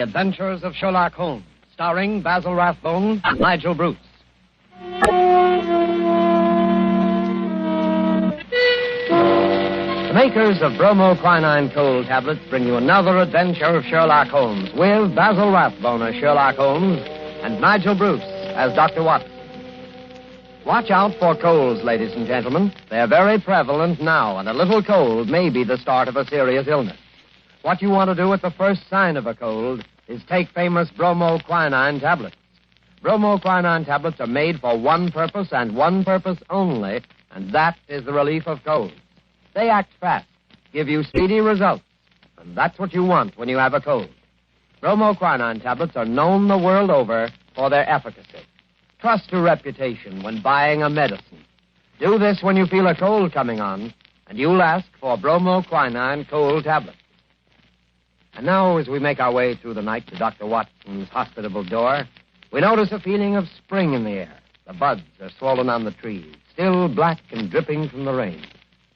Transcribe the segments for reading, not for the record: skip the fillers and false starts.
The Adventures of Sherlock Holmes, starring Basil Rathbone and Nigel Bruce. The makers of bromoquinine cold tablets bring you another adventure of Sherlock Holmes with Basil Rathbone as Sherlock Holmes and Nigel Bruce as Dr. Watson. Watch out for colds, ladies and gentlemen. They're very prevalent now, and a little cold may be the start of a serious illness. What you want to do at the first sign of a cold is take famous bromoquinine tablets. Bromoquinine tablets are made for one purpose and one purpose only, and that is the relief of colds. They act fast, give you speedy results, and that's what you want when you have a cold. Bromoquinine tablets are known the world over for their efficacy. Trust your reputation when buying a medicine. Do this when you feel a cold coming on, and you'll ask for bromoquinine cold tablets. And now, as we make our way through the night to Dr. Watson's hospitable door, we notice a feeling of spring in the air. The buds are swollen on the trees, still black and dripping from the rain.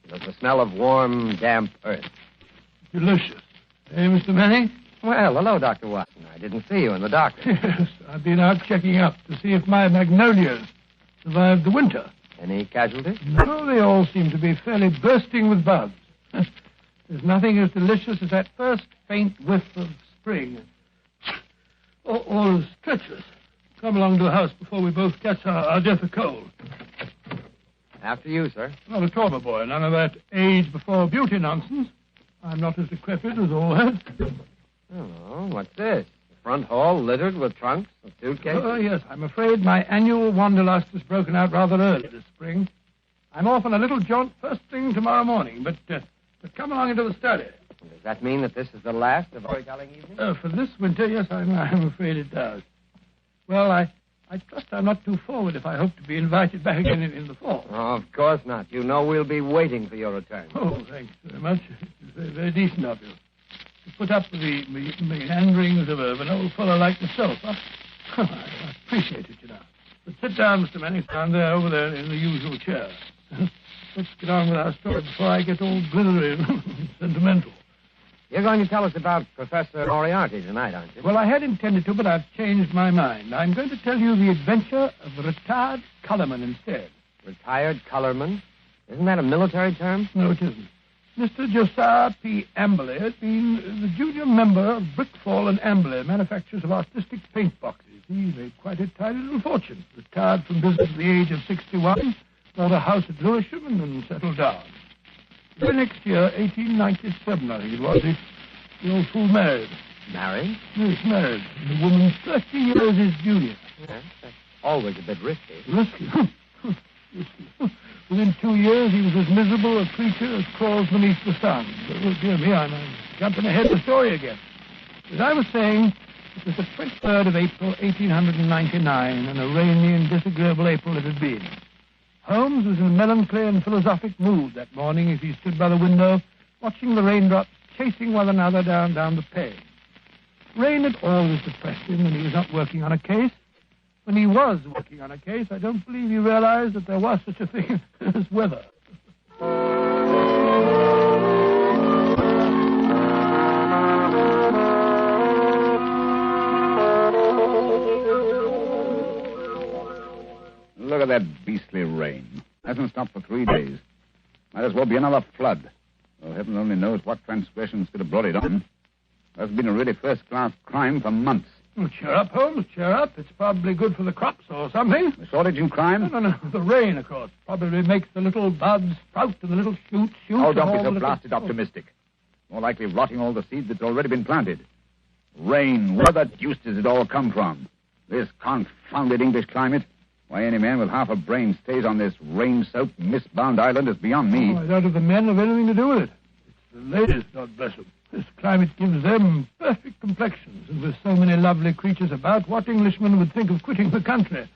There's the smell of warm, damp earth. Delicious. Hey, Mr. Manning? Well, hello, Dr. Watson. I didn't see you in the doctor. Yes, I've been out checking up to see if my magnolias survived the winter. Any casualties? No, they all seem to be fairly bursting with buds. There's nothing as delicious as that first faint whiff of spring. All is treacherous. Come along to the house before we both catch our death of cold. After you, sir. Not at all, my boy. None of that age before beauty nonsense. I'm not as decrepit as all that. Oh, what's this? The front hall littered with trunks and suitcases? Oh, yes. I'm afraid my annual wanderlust has broken out rather early this spring. I'm off on a little jaunt first thing tomorrow morning, but come along into the study. Does that mean that this is the last of storytelling evening? For this winter, yes, I'm afraid it does. Well, I trust I'm not too forward if I hope to be invited back again in the fall. Oh, of course not. You know we'll be waiting for your return. Oh, thanks very much. It's very, very decent of you. To put up with the meanderings of an old fellow like myself, huh? I appreciate it, you know. But sit down, Mr. Manning, down there, over there in the usual chair. Let's get on with our story before I get all glittery and sentimental. You're going to tell us about Professor Moriarty tonight, aren't you? Well, I had intended to, but I've changed my mind. I'm going to tell you the adventure of Retired Colourman instead. Retired Colourman? Isn't that a military term? No, it isn't. Mr. Josiah P. Amberley has been the junior member of Brickfall and Amberley, manufacturers of artistic paint boxes. He made quite a tidy little fortune. Retired from business at the age of 61, bought a house at Lewisham, and then settled down. The next year, 1897, I think it was, the old fool married. Married? Yes, married. The woman 30 years his junior. Yes, that's always a bit risky. Risky? Risky. Within 2 years, he was as miserable a creature as crawls beneath the sun. Oh, dear me, I'm jumping ahead of the story again. As I was saying, it was the 23rd of April, 1899, and a rainy and disagreeable April it had been. Holmes was in a melancholy and philosophic mood that morning as he stood by the window, watching the raindrops chasing one another down the pane. Rain had always depressed him when he was not working on a case. When he was working on a case, I don't believe he realized that there was such a thing as weather. Look at that beastly rain. Hasn't stopped for 3 days. Might as well be another flood. Well, heaven only knows what transgressions could have brought it on. That's been a really first-class crime for months. Oh, cheer up, Holmes, cheer up. It's probably good for the crops or something. The shortage in crime? No. The rain, of course. Probably makes the little buds sprout and the little shoots shoot. Oh, don't be so blasted optimistic. More likely rotting all the seed that's already been planted. Rain, where the deuce does it all come from? This confounded English climate? Why any man with half a brain stays on this rain-soaked, mist-bound island is beyond me. Oh, I doubt if the men have anything to do with it. It's the ladies, God bless them. This climate gives them perfect complexions, and with so many lovely creatures about, what Englishman would think of quitting the country?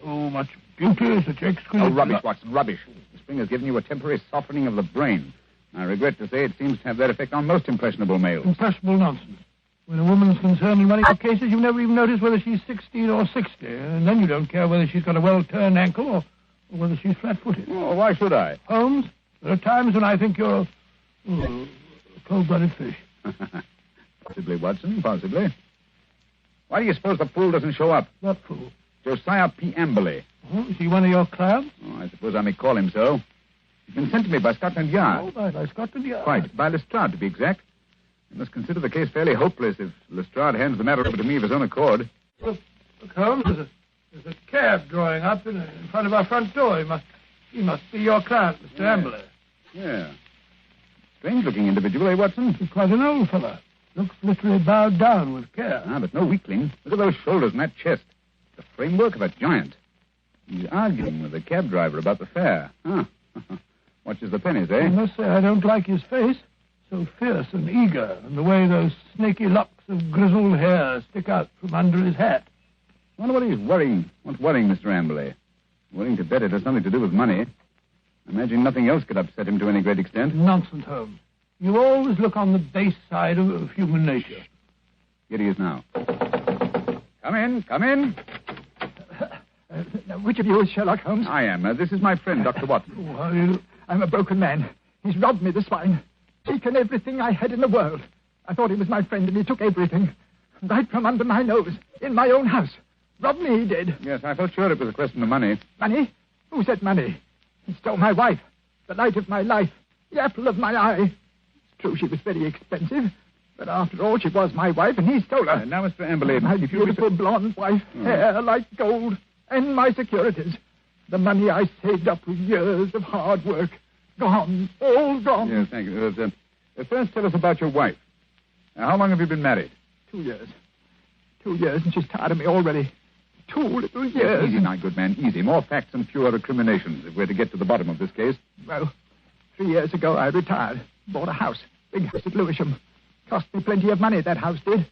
So much beauty, such exquisite... Oh, rubbish, Watson, rubbish. The spring has given you a temporary softening of the brain. I regret to say it seems to have that effect on most impressionable males. Impressionable nonsense. When a woman's concerned in running her cases, you never even notice whether she's 16 or 60, and then you don't care whether she's got a well-turned ankle or whether she's flat-footed. Oh, why should I? Holmes, there are times when I think you're a cold-blooded fish. Possibly, Watson, possibly. Why do you suppose the fool doesn't show up? What fool? Josiah P. Amberley. Oh, is he one of your clients? Oh, I suppose I may call him so. He's been sent to me by Scotland Yard. Oh, by Scotland Yard. Quite. By Lestrade, to be exact. You must consider the case fairly hopeless if Lestrade hands the matter over to me of his own accord. Look, Holmes, there's a cab drawing up in front of our front door. He must be your client, Mr. Amberley. Yeah. Strange-looking individual, eh, Watson? He's quite an old fellow. Looks literally bowed down with care. Ah, but no weakling. Look at those shoulders and that chest. The framework of a giant. He's arguing with the cab driver about the fare. Ah. Watches the pennies, eh? I must say I don't like his face. So fierce and eager, and the way those snaky locks of grizzled hair stick out from under his hat. I wonder what he's worrying. What's worrying, Mr. Amberley? Willing to bet it has something to do with money. I imagine nothing else could upset him to any great extent. Nonsense, Holmes. You always look on the base side of human nature. Here he is now. Come in, come in. Which of you is Sherlock Holmes? I am. This is my friend, Dr. Watson. Oh, how do you... I'm a broken man. He's robbed me, the swine. Taken everything I had in the world. I thought he was my friend, and he took everything. Right from under my nose, in my own house. Robbed me, he did. Yes, I felt sure it was a question of money. Money? Who said money? He stole my wife, the light of my life, the apple of my eye. It's true she was very expensive, but after all, she was my wife, and he stole her. Now, Mr. Amberley... My beautiful blonde wife, hair like gold, and my securities. The money I saved up with years of hard work. Gone, all gone. Yes, thank you. First, tell us about your wife. How long have you been married? 2 years. 2 years, and she's tired of me already. 2 little years. Easy now, good man, easy. More facts and fewer recriminations if we're to get to the bottom of this case. Well, 3 years ago I retired. Bought a house. Big house at Lewisham. Cost me plenty of money, that house did.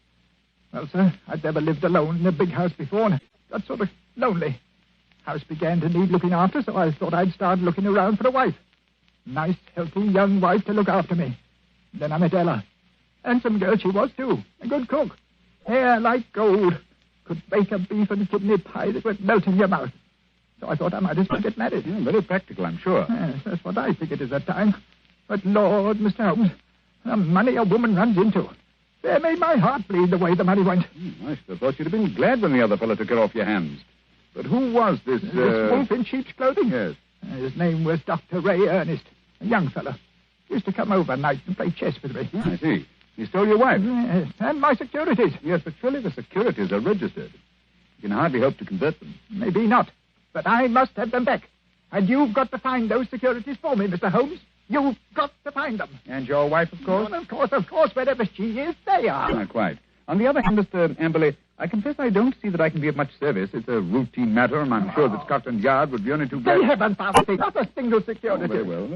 Well, sir, I'd never lived alone in a big house before, and got sort of lonely. House began to need looking after, so I thought I'd start looking around for a wife. Nice, healthy, young wife to look after me. Then I met Ella. Handsome girl she was, too. A good cook. Hair like gold. Could bake a beef and kidney pie that would melt in your mouth. So I thought I might as well get married. Yeah, very practical, I'm sure. Yes, that's what I figured at that time. But, Lord, Mr. Holmes, the money a woman runs into. They made my heart bleed the way the money went. I should have thought you'd have been glad when the other fellow took it off your hands. But who was this... This wolf in sheep's clothing? Yes. His name was Dr. Ray Ernest, a young fellow. Used to come over nights and play chess with me. I see. He stole your wife. Yes, and my securities. Yes, but surely the securities are registered. You can hardly hope to convert them. Maybe not, but I must have them back. And you've got to find those securities for me, Mr. Holmes. You've got to find them. And your wife, of course? Well, of course, wherever she is, they are. Not quite. On the other hand, Mr. Amberley, I confess I don't see that I can be of much service. It's a routine matter, and I'm sure that Scotland Yard would be only too glad... They haven't found not a single security. Very well.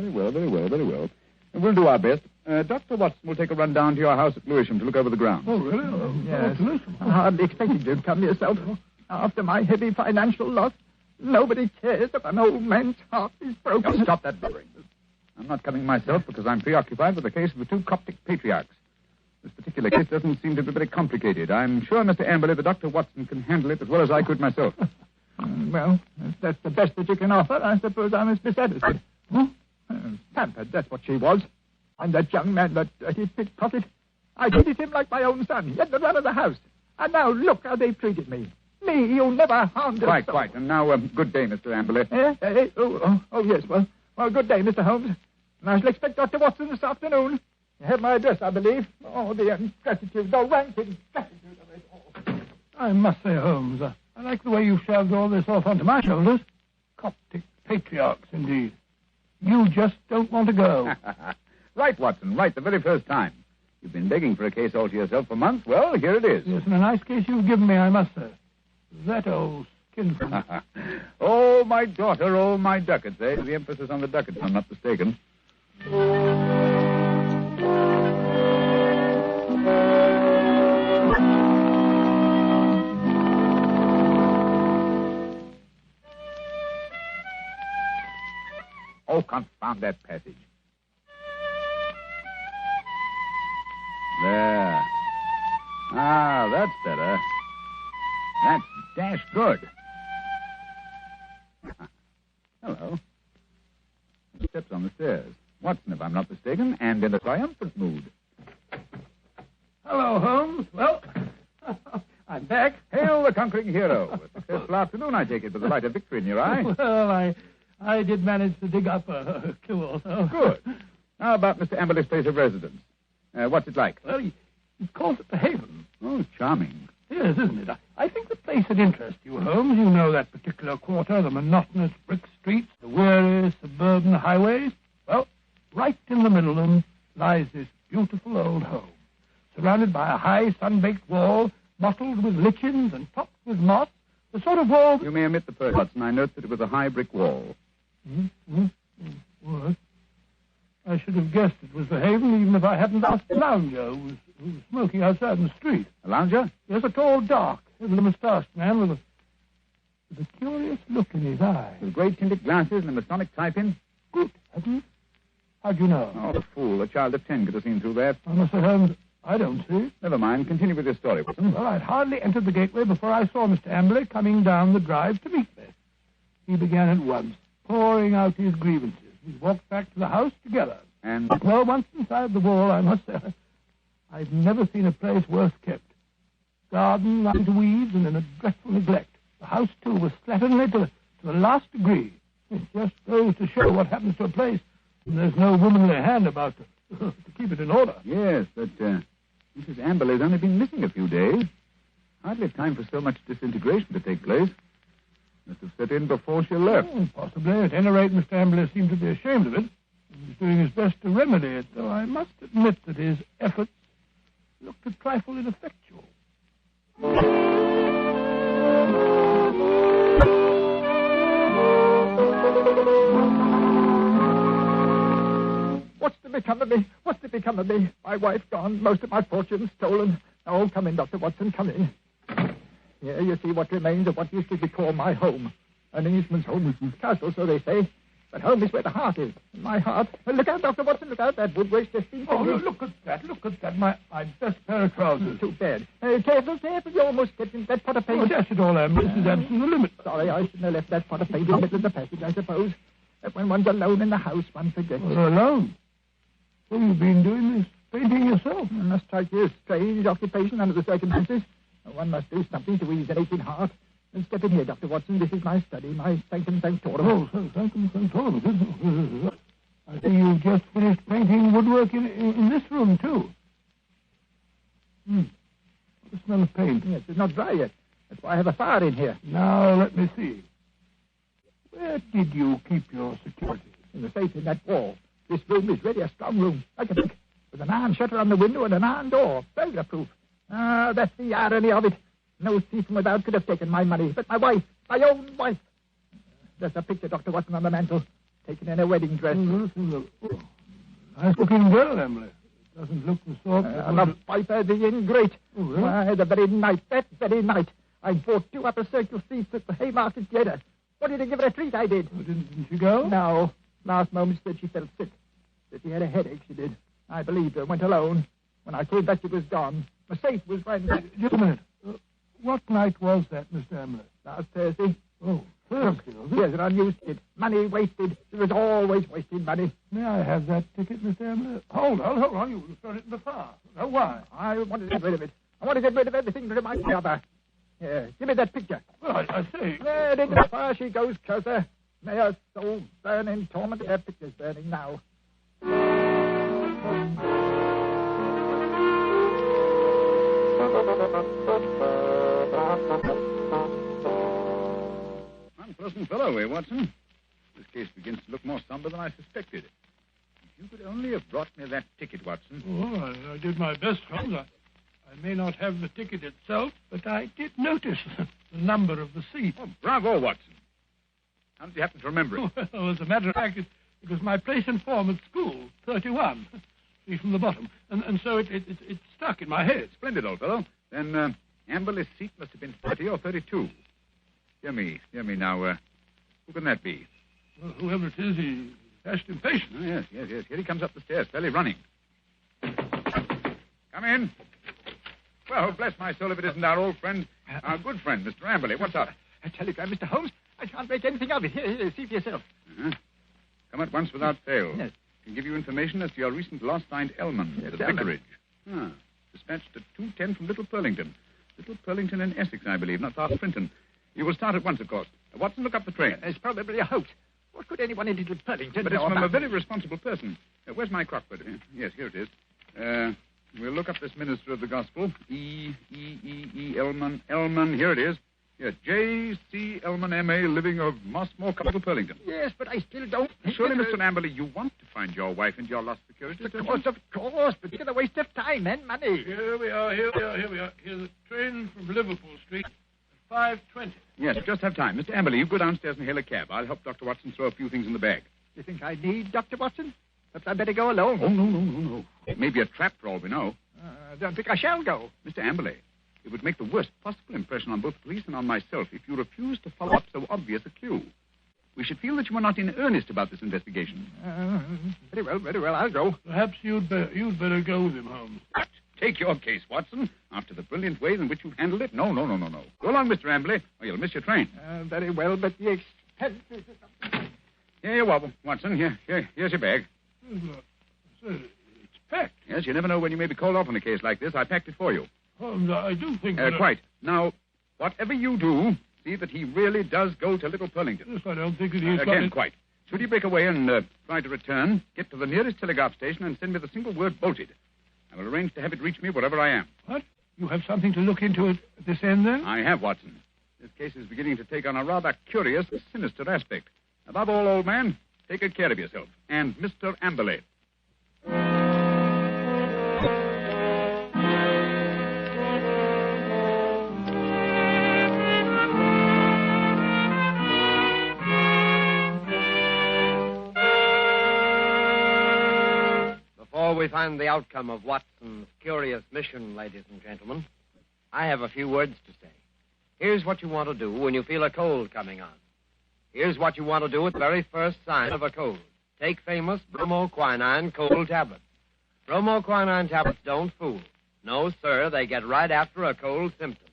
We'll do our best. Dr. Watson will take a run down to your house at Lewisham to look over the grounds. Oh, really? Yes. I hardly expected you to come yourself. After my heavy financial loss, nobody cares if an old man's heart is broken. Now, stop that blubbering. I'm not coming myself because I'm preoccupied with the case of the 2 Coptic patriarchs. This particular case doesn't seem to be very complicated. I'm sure, Mr. Amberley, that Dr. Watson can handle it as well as I could myself. Well, if that's the best that you can offer, I suppose I must be satisfied. Pampered, that's what she was. And that young man, that dirty pickpocket, I treated him like my own son. He had the run of the house. And now look how they've treated me. Me, who never harmed a soul. Quite. And now, good day, Mr. Amberley. Oh, yes. Well, good day, Mr. Holmes. And I shall expect Dr. Watson this afternoon. You have my address, I believe. Oh, the ingratitude, the rank ingratitude of it all. I must say, Holmes, I like the way you've shoved all this off onto my shoulders. Coptic patriarchs, indeed. You just don't want to go. Right, Watson, right, the very first time. You've been begging for a case all to yourself for months. Well, here it is. Yes, and a nice case you've given me, I must say. That old skinflint. Oh, my daughter, oh, my ducats, eh? The emphasis on the ducats, if I'm not mistaken. Oh, confound that passage. There. Ah, that's better. That's dash good. Hello. Steps on the stairs. Watson, if I'm not mistaken, and in a triumphant mood. Hello, Holmes. Well, I'm back. conquering hero. A successful afternoon, I take it, with the light of victory in your eye. Well, I did manage to dig up a clue or so. Good. How about Mr. Amberley's place of residence? What's it like? Well, he calls it the Haven. Oh, charming. Yes, isn't it? I think the place would interest you, Holmes. You know that particular quarter, the monotonous brick streets, the weary suburban highways. Well, right in the middle of them lies this beautiful old home, surrounded by a high sun-baked wall, mottled with lichens and topped with moss, the sort of wall... You may omit the first, Watson. I note that it was a high brick wall. What? I should have guessed it was the Haven, even if I hadn't asked the lounger who was smoking outside in the street. A lounger? Yes, a tall, dark, heavily moustached man with a curious look in his eye. With great tinted glasses and a Masonic type-in? Good heavens. How'd you know? Oh, the fool. A child of 10 could have seen through that. Oh, Mr. Holmes, I don't see. Never mind. Continue with your story, Watson. Well, I'd hardly entered the gateway before I saw Mr. Amberley coming down the drive to meet me. He began at once, pouring out his grievances. We walked back to the house together. And? Well, once inside the wall, I must say, I've never seen a place worse kept. Garden lined with weeds and in a dreadful neglect. The house, too, was slatternly to the last degree. It just goes to show what happens to a place when there's no womanly hand about to keep it in order. Yes, but Mrs. Amberley's only been missing a few days. Hardly time for so much disintegration to take place. Must have set in before she left. Oh, possibly. At any rate, Mr. Amberley seemed to be ashamed of it. He was doing his best to remedy it, though I must admit that his efforts looked a trifle ineffectual. What's to become of me? What's to become of me? My wife gone, most of my fortune stolen. Oh, come in, Dr. Watson, come in. Here you see what remains of what used to be called my home. An Englishman's home is his castle, so they say. But home is where the heart is. And my heart... Look out, Dr. Watson, look out. That wood waste just seems Oh, look at that. My best pair of trousers. Too bad. Careful. You almost get into that pot of paint. Oh, dash it all, Am. This is absolutely the limit. Sorry, I shouldn't have left that pot of paint in the middle of the passage, I suppose. But when one's alone in the house, one forgets. Well, alone? So you've been doing this painting yourself? It must strike you a strange occupation under the circumstances. One must do something to ease an aching heart. And step in here, Dr. Watson. This is my study, my sanctum sanctorum. Oh, sanctum sanctorum. I see you've just finished painting woodwork in this room, too. The smell of paint. Yes, it's not dry yet. That's why I have a fire in here. Now, let me see. Where did you keep your security? In the safe in that wall. This room is really a strong room, like a bank, with an iron shutter on the window and an iron door, burglar-proof. Ah, that's the irony of it. No thief from without could have taken my money, but my wife, my own wife. There's a picture, Dr. Watson, on the mantel, taken in a wedding dress. Nice-looking girl, Emily. Doesn't look the sort the viper, the ingrate. Oh, really? Why, that very night, I bought 2 upper circle seats at the Haymarket Theatre. Wanted to give her a treat, I did. Oh, didn't she go? No. Last moment she said she felt sick. That she had a headache, she did. I believed her, went alone. When I came back, she was gone. My safe was right back. Just a minute. What night was that, Mr. Emily? Last Thursday. Oh, Thursday, was it? Yes, an unused ticket. Money wasted. There was always wasted money. May I have that ticket, Mr. Emily? Hold on. You've thrown it in the fire. Now, why? I want to get rid of it. I want to get rid of everything that reminds me of her. Here, give me that picture. Well, I see. There, into the fire she goes, closer. May her soul burn in torment. Her picture's burning now. Unpleasant fellow, eh, Watson? This case begins to look more somber than I suspected. If you could only have brought me that ticket, Watson. Oh, I did my best, Holmes. I may not have the ticket itself, but I did notice the number of the seat. Oh, bravo, Watson. How did you happen to remember it? Well, as a matter of fact, it was my place in form at school, 31. See from the bottom. And so it stuck in my head. Splendid, old fellow. Then Amberley's seat must have been 30 or 32. Hear me now. Who can that be? Well, whoever it is, he's dashed impatient. Oh, yes. Here he comes up the stairs, fairly running. Come in. Well, bless my soul if it isn't our old friend, our good friend, Mr. Amberley. What's up? A telegram, Mr. Holmes. I can't make anything of it. Here, see for yourself. Uh-huh. Come at once without fail. Yes. Can give you information as to your recent lost find Elman Yes, at Elman. Vicarage. Dispatched at 2:10 from Little Purlington. Little Purlington in Essex, I believe, not far from Frinton. You will start at once, of course. Watson, look up the train. It's probably a hoax. What could anyone in Little Purlington But know it's from about a very responsible person. Where's my Crockford? Yes, here it is. We'll look up this minister of the gospel. Elman. Here it is. Yes, J.C. Elman, M.A., living of Mossmore, Little Purlington. Yes, but I still don't... Surely, Mr. Amberley, you want to find your wife and your lost securities, don't you? Of course, but it's a waste of time and money. Here we are. Here's the train from Liverpool Street at 5:20. Yes, just have time. Mr. Amberley, you go downstairs and hail a cab. I'll help Dr. Watson throw a few things in the bag. You think I need Dr. Watson? Perhaps I'd better go alone. Oh, no. It may be a trap for all we know. I don't think I shall go. Mr. Amberley, it would make the worst possible impression on both police and on myself if you refused to follow up so obvious a clue. We should feel that you were not in earnest about this investigation. Very well, I'll go. Perhaps you'd better go with him, Holmes. What? Take your case, Watson. After the brilliant ways in which you've handled it? No. Go along, Mr. Amberley, or you'll miss your train. Very well, but the expenses... Here you wobble, Watson. Here's your bag. It's packed. Yes, you never know when you may be called off on a case like this. I packed it for you. Holmes, I do think that... Quite. Now, whatever you do, see that he really does go to Little Purlington. Yes, I don't think that he's... Again, quite. Should he break away and try to return, get to the nearest telegraph station and send me the single word bolted. I will arrange to have it reach me wherever I am. What? You have something to look into at this end, then? I have, Watson. This case is beginning to take on a rather curious, sinister aspect. Above all, old man, take good care of yourself. And Mr. Amberley. Before we find the outcome of Watson's curious mission, ladies and gentlemen, I have a few words to say. Here's what you want to do when you feel a cold coming on. Here's what you want to do at the very first sign of a cold. Take famous bromoquinine cold tablets. Bromoquinine tablets don't fool. No, sir, they get right after a cold symptom.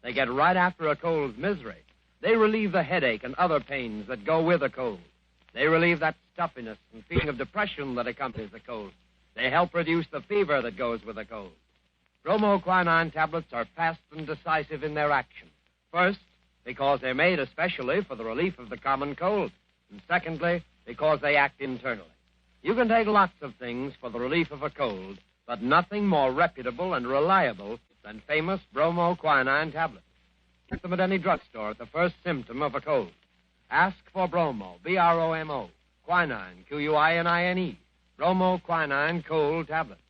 They get right after a cold's misery. They relieve the headache and other pains that go with a cold. They relieve that stuffiness and feeling of depression that accompanies a cold. They help reduce the fever that goes with a cold. Bromoquinine tablets are fast and decisive in their action. First, because they're made especially for the relief of the common cold. And secondly, because they act internally. You can take lots of things for the relief of a cold, but nothing more reputable and reliable than famous bromoquinine tablets. Get them at any drugstore at the first symptom of a cold. Ask for bromo, B-R-O-M-O, quinine, Q-U-I-N-I-N-E, bromoquinine cold tablets.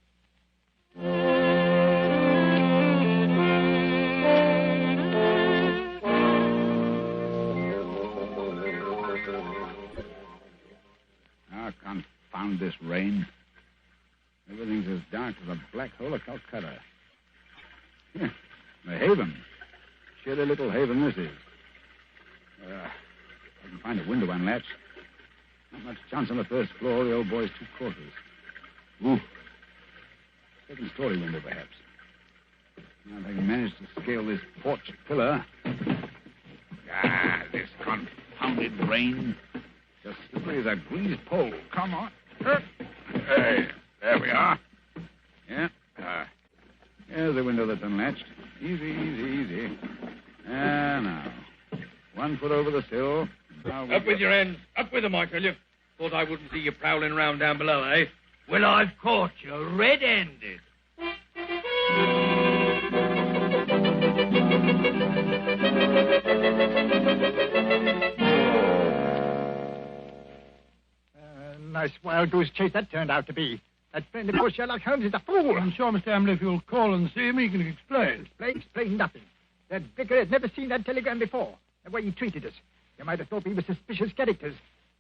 Ah, confound this rain. Everything's as dark as a black hole of Calcutta. Here, the haven. Shitty little haven this is. I can find a window unlatched. Not much chance on the first floor. The old boy's 2 quarters. Ooh. Second story window, perhaps. Now, if I can manage to scale this porch pillar. Ah, this confounded rain. Just slippery as a greased pole. Come on. Hey, there we are. Yeah. Here's the window that's unlatched. Easy. Now. 1 foot over the sill. Up with your hands. Up with them, I tell you. Thought I wouldn't see you prowling round down below, eh? Well, I've caught you red-handed. Nice wild goose chase that turned out to be. That friend of yours, Sherlock Holmes, is a fool. I'm sure, Mr. Amberley, if you'll call and see him, he can explain. Explain nothing. That vicar had never seen that telegram before. The way he treated us. You might have thought we were suspicious characters.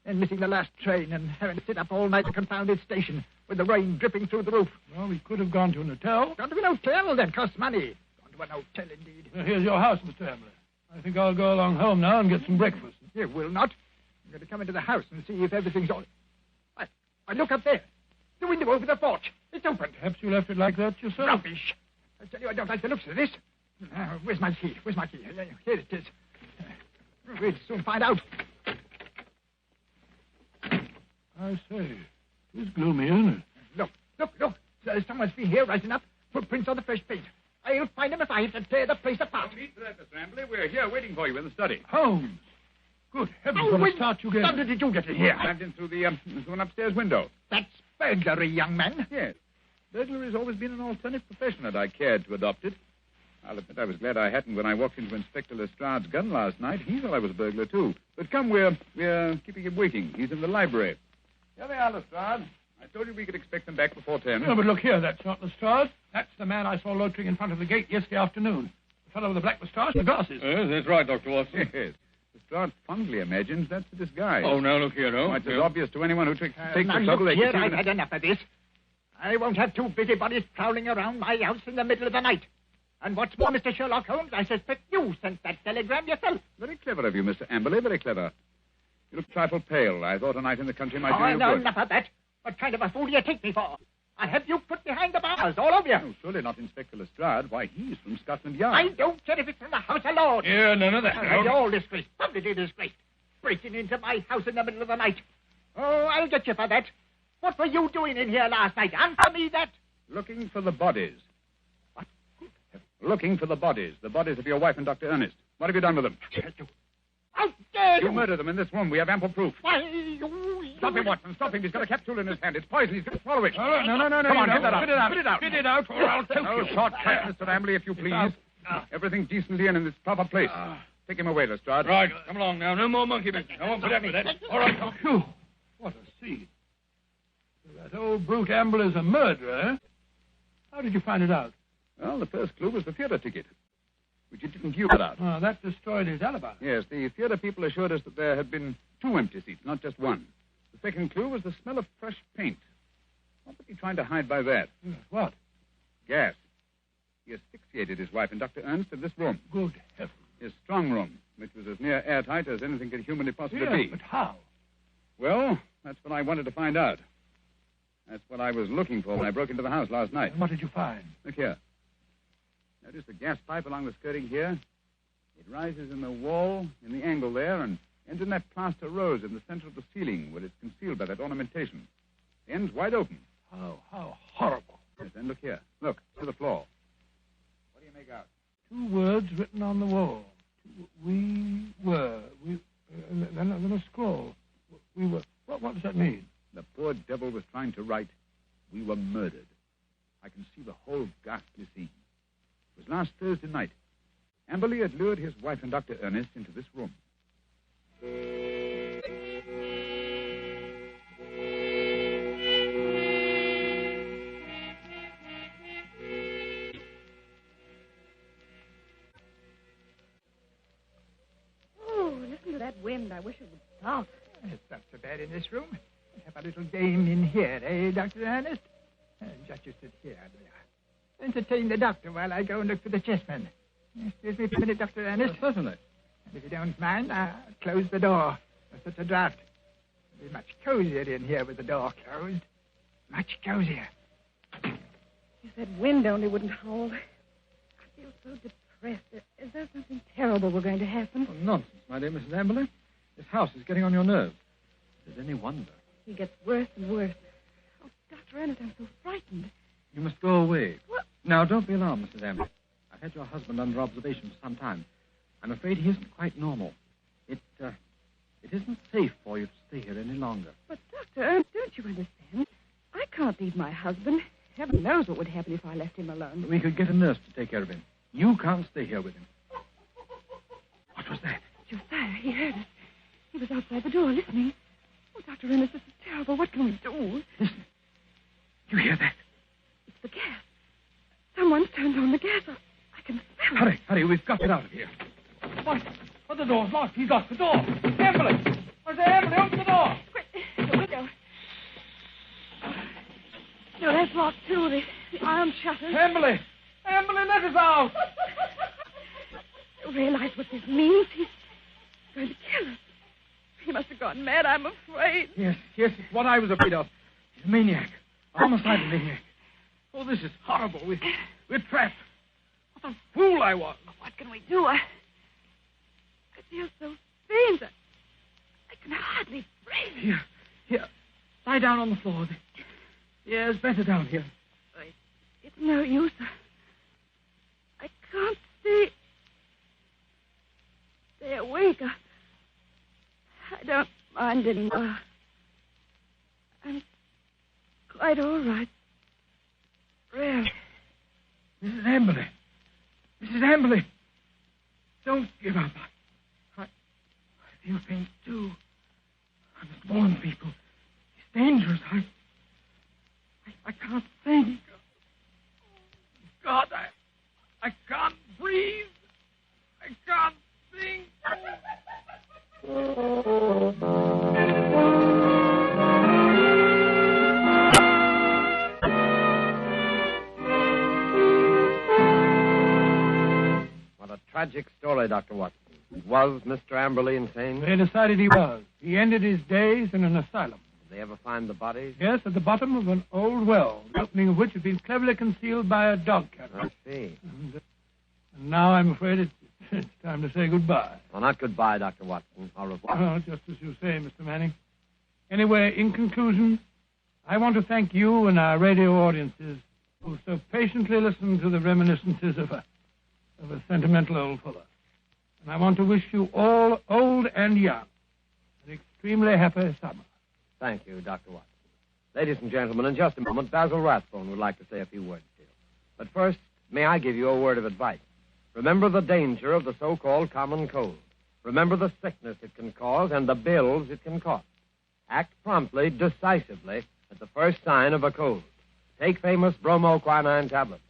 Then missing the last train and having to sit up all night at a confounded station with the rain dripping through the roof. Well, we could have gone to an hotel. Gone to an hotel? That costs money. Gone to an hotel, indeed. Well, here's your house, Mr. Amberley. I think I'll go along home now and get some breakfast. You will not. I'm going to come into the house and see if everything's all... I look up there. The window over the porch. It's open. Perhaps you left it like that yourself. Rubbish. I tell you, I don't like the looks of this. Where's my key? Here it is. We'll soon find out. I say, it's gloomy, isn't it? Look. Someone's been here right enough. Footprints on the fresh paint. I'll find him if I have to tear the place apart. Don't need for that, Mr. Amberley. We're here waiting for you in the study. Holmes! Good heavens, Oh, what a wait. start you gave. How did you get in here? Climbed in through an upstairs window. That's burglary, young man. Yes. Burglary has always been an alternative profession, and I cared to adopt it. I'll admit I was glad I hadn't when I walked into Inspector Lestrade's gun last night. He thought I was a burglar, too. But come, we're keeping him waiting. He's in the library. Here they are, Lestrade. I told you we could expect them back before 10. No, but look here, that's not Lestrade. That's the man I saw loitering in front of the gate yesterday afternoon. The fellow with the black moustache and the glasses. Yes, that's right, Dr. Watson. Yes. Lestrade fondly imagines that's the disguise. Oh, now look here, It's as obvious to anyone who takes the Now, trouble. look They here, can see I've that- had enough of this. I won't have two busybodies prowling around my house in the middle of the night. And what's more, Mr. Sherlock Holmes, I suspect you sent that telegram yourself. Very clever of you, Mr. Amberley, very clever. You look a trifle pale. I thought a night in the country might do you no, good. enough of that. What kind of a fool do you take me for? I have you put behind the bars, all of you. Oh, surely not Inspector Lestrade. Why, he's from Scotland Yard. I don't care if it's from the House of Lords. Yeah, none of that. You're all disgraced, publicly disgraced. Breaking into my house in the middle of the night. Oh, I'll get you for that. What were you doing in here last night? Answer me that. Looking for the bodies. What? Looking for the bodies of your wife and Dr. Ernest. What have you done with them? How dare You murdered them in this room. We have ample proof. Why, you... Stop him, Watson. Stop him. He's got a capsule in his hand. It's poison. He's going to swallow it. No. Come on, get that out. Spit it out. Spit it out. Spit it out, or I'll choke No you. shortcut, Mr. Amberley, if you please. Everything decently and in its proper place. Take him away, Lestrade. Right, come along now. No more monkey business. I won't put up with that. All right, come. Phew, what a scene. That old brute Amble is a murderer, eh? How did you find it out? Well, the first clue was the theater ticket, which you didn't give it out. Oh, that destroyed his alibi. Yes, the theater people assured us that there had been 2 empty seats, not just one. The second clue was the smell of fresh paint. What was he trying to hide by that? Yes, what? Gas. He asphyxiated his wife and Dr. Ernst in this room, Good heavens. his strong room, which was as near airtight as anything could humanly possibly Yes, be. but how? Well, that's what I wanted to find out. That's what I was looking for when I broke into the house last night. And what did you find? Look here. Notice the gas pipe along the skirting here? It rises in the wall, in the angle there, and ends in that plaster rose in the center of the ceiling where it's concealed by that ornamentation. The end's wide open. How horrible. Yes, then look here. Look, to the floor. What do you make out? 2 words written on the wall. We were. Then a scroll. We were. What does that mean? The poor devil was trying to write, "We were murdered." I can see the whole ghastly scene. It was last Thursday night. Amberley had lured his wife and Dr. Ernest into this room. Oh, listen to that wind. I wish it would stop. It's not so bad in this room. Have a little game in here, eh, Dr. Ernest? Just you sit here. Entertain the doctor while I go and look for the chessmen. Excuse me for a minute, Dr. Ernest. Certainly. And if you don't mind, I'll close the door. There's such a draft. It'll be much cozier in here with the door closed. Much cozier. If that wind only wouldn't howl. I feel so depressed. Is there something terrible we're going to happen? Oh, nonsense, my dear Mrs. Amberley. This house is getting on your nerves. If there's any wonder. He gets worse and worse. Oh, Dr. Ernest, I'm so frightened. You must go away. What? Now, don't be alarmed, Mrs. Amberley. I've had your husband under observation for some time. I'm afraid he isn't quite normal. It isn't safe for you to stay here any longer. But, Dr. Ernest, don't you understand? I can't leave my husband. Heaven knows what would happen if I left him alone. We could get a nurse to take care of him. You can't stay here with him. What was that? Josiah, he heard us. He was outside the door listening. Oh, Dr. Ernest, this is terrible. What can we do? Listen. You hear that? It's the gas. Someone's turned on the gas. I can smell it. Hurry, we've got to get out of here. What? Oh, the door's locked. He's locked the door. Amberley! I say, Amberley, open the door! Quick, the window. No, that's locked, too. The iron shutters. Amberley! Amberley, let us out! You realize what this means? He's going to kill us. He must have gone mad, I'm afraid. Yes, it's what I was afraid of. He's a maniac. A homicidal maniac. Oh, this is horrible. We're trapped. What a fool I was. What can we do? I feel so faint. I can hardly breathe. Here. Lie down on the floor. The air's better down here. It's no use. weak. I don't mind anymore. I'm quite all right. Really. Mrs. Amberley. Mrs. Amberley. Don't give up. I feel pain, too. I must warn people. It's dangerous. I can't think. God, I can't breathe. I can't think. What a tragic story, Dr. Watson. Was Mr. Amberley insane? They decided he was. He ended his days in an asylum. Did they ever find the bodies? Yes, at the bottom of an old well, the opening of which had been cleverly concealed by a dog catcher. I see. And now I'm afraid it's time to say goodbye. Well, not goodbye, Dr. Watson. Au revoir. Oh, just as you say, Mr. Manning. Anyway, in conclusion, I want to thank you and our radio audiences who so patiently listened to the reminiscences of a sentimental old fellow. And I want to wish you all, old and young, an extremely happy summer. Thank you, Dr. Watson. Ladies and gentlemen, in just a moment, Basil Rathbone would like to say a few words to you. But first, may I give you a word of advice? Remember the danger of the so-called common cold. Remember the sickness it can cause and the bills it can cost. Act promptly, decisively, at the first sign of a cold. Take famous bromoquinine tablets.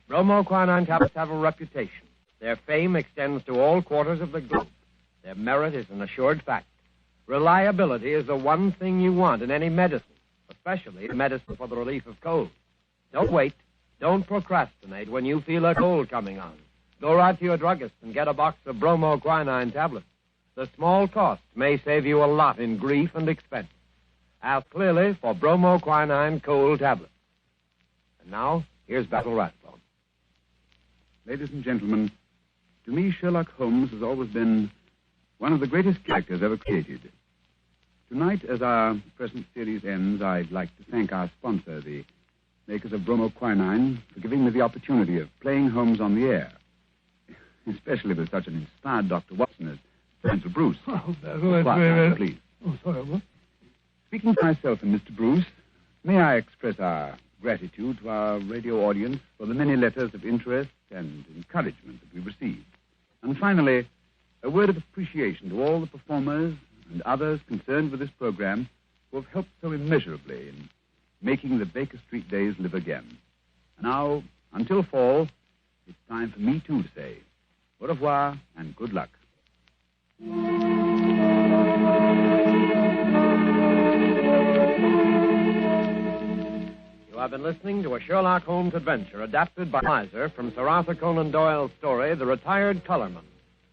Bromoquinine tablets have a reputation. Their fame extends to all quarters of the globe. Their merit is an assured fact. Reliability is the one thing you want in any medicine, especially medicine for the relief of cold. Don't wait. Don't procrastinate when you feel a cold coming on. Go right to your druggist and get a box of bromoquinine tablets. The small cost may save you a lot in grief and expense. Ask clearly for bromoquinine cold tablets. And now, here's Basil Rathbone. Ladies and gentlemen, to me, Sherlock Holmes has always been one of the greatest characters ever created. Tonight, as our present series ends, I'd like to thank our sponsor, the makers of bromoquinine, for giving me the opportunity of playing Holmes on the air, especially with such an inspired Dr. Watson as Nigel Bruce. Oh, Basil, Please. Oh, sorry, what? Speaking for myself and Mr. Bruce, may I express our gratitude to our radio audience for the many letters of interest and encouragement that we received. And finally, a word of appreciation to all the performers and others concerned with this program who have helped so immeasurably in making the Baker Street days live again. And now, until fall, it's time for me, too, to say au revoir and good luck. You have been listening to a Sherlock Holmes adventure adapted by Miser from Sir Arthur Conan Doyle's story, The Retired Colourman,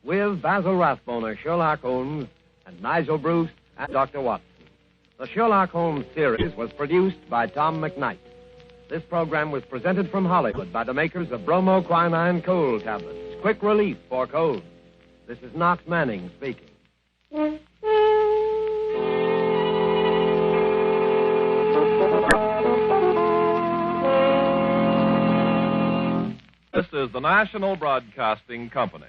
with Basil Rathbone as Sherlock Holmes and Nigel Bruce and Dr. Watson. The Sherlock Holmes series was produced by Tom McKnight. This program was presented from Hollywood by the makers of bromoquinine cold tablets, quick relief for cold. This is Knox Manning speaking. This is the National Broadcasting Company.